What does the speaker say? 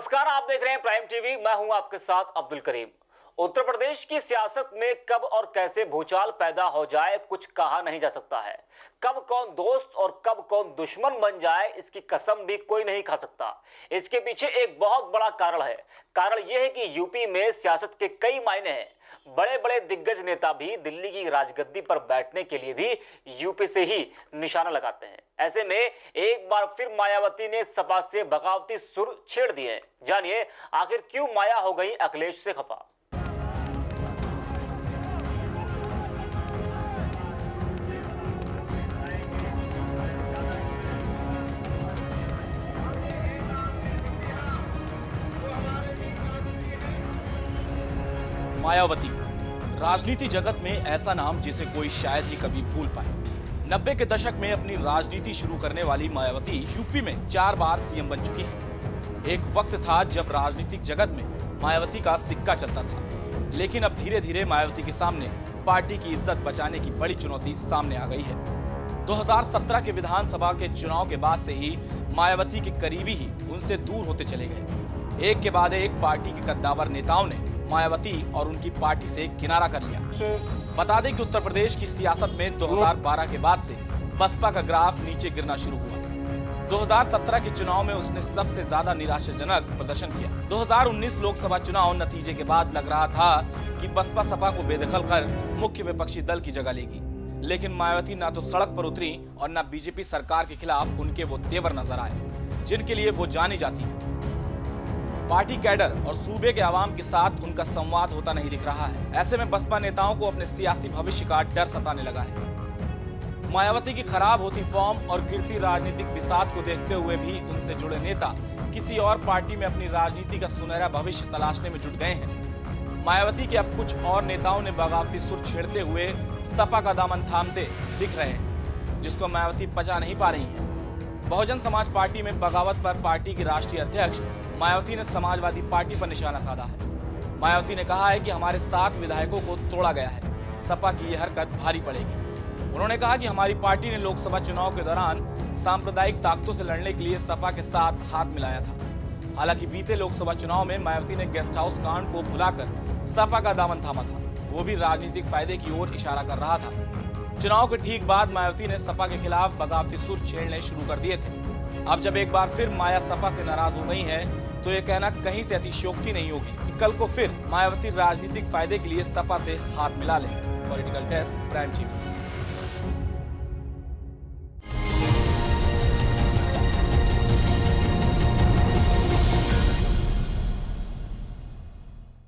नमस्कार, आप देख रहे हैं प्राइम टीवी। मैं हूं आपके साथ अब्दुल करीम। उत्तर प्रदेश की सियासत में कब और कैसे भूचाल पैदा हो जाए कुछ कहा नहीं जा सकता है। कब कौन दोस्त और कब कौन दुश्मन बन जाए इसकी कसम भी कोई नहीं खा सकता। इसके पीछे एक बहुत बड़ा कारण है। कारण यह है कि यूपी में सियासत के कई मायने हैं। बड़े बड़े दिग्गज नेता भी दिल्ली की राजगद्दी पर बैठने के लिए भी यूपी से ही निशाना लगाते हैं। ऐसे में एक बार फिर मायावती ने सपा से बगावती सुर छेड़ दिए। जानिए आखिर क्यों माया हो गई अखिलेश से खफा। मायावती राजनीति जगत में ऐसा नाम जिसे कोई शायद ही कभी भूल पाए। 90 के दशक में अपनी राजनीति शुरू करने वाली मायावती यूपी में 4 बार सीएम बन चुकी है। एक वक्त था जब राजनीतिक जगत में मायावती का सिक्का चलता था, लेकिन अब धीरे धीरे मायावती के सामने पार्टी की इज्जत बचाने की बड़ी चुनौती सामने आ गई है। 2017 के विधानसभा के चुनाव के बाद से ही मायावती के करीबी ही उनसे दूर होते चले गए। एक के बाद एक पार्टी के कद्दावर नेताओं ने मायावती और उनकी पार्टी से किनारा कर लिया। बता दें कि उत्तर प्रदेश की सियासत में 2012 के बाद से बसपा का ग्राफ नीचे गिरना शुरू हुआ। 2017 के चुनाव में उसने सबसे ज्यादा निराशाजनक प्रदर्शन किया। 2019 लोकसभा चुनाव नतीजे के बाद लग रहा था कि बसपा सपा को बेदखल कर मुख्य विपक्षी दल की जगह लेगी, लेकिन मायावती ना तो सड़क पर उतरी और न बीजेपी सरकार के खिलाफ उनके वो तेवर नजर आए जिनके लिए वो जानी जाती है। पार्टी कैडर और सूबे के आवाम के साथ उनका संवाद होता नहीं दिख रहा है। ऐसे में बसपा नेताओं को अपने सियासी भविष्य का डर सताने लगा है। मायावती की खराब होती फॉर्म और गिरती राजनीतिक बिसात को देखते हुए भी उनसे जुड़े नेता किसी और पार्टी में अपनी राजनीति का सुनहरा भविष्य तलाशने में जुट गए हैं। मायावती के अब कुछ और नेताओं ने बगावती सुर छेड़ते हुए सपा का दामन थामते दिख रहे हैं, जिसको मायावती पचा नहीं पा रही है। बहुजन समाज पार्टी में बगावत पर पार्टी की राष्ट्रीय अध्यक्ष मायावती ने समाजवादी पार्टी पर निशाना साधा है। मायावती ने कहा है कि हमारे 7 विधायकों को तोड़ा गया है, सपा की यह हरकत भारी पड़ेगी। उन्होंने कहा कि हमारी पार्टी ने लोकसभा चुनाव के दौरान सांप्रदायिक ताकतों से लड़ने के लिए सपा के साथ हाथ मिलाया था। हालांकि बीते लोकसभा चुनाव में मायावती ने गेस्ट हाउस कांड को भुलाकर सपा का दामन थामा था, वो भी राजनीतिक फायदे की ओर इशारा कर रहा था। चुनाव के ठीक बाद मायावती ने सपा के खिलाफ बगावती सुर छेड़ने शुरू कर दिए थे। अब जब एक बार फिर माया सपा से नाराज हो गई है तो ये कहना कहीं से अतिशयोक्ति नहीं होगी कि कल को फिर मायावती राजनीतिक फायदे के लिए सपा से हाथ मिला ले। Political desk, prime TV.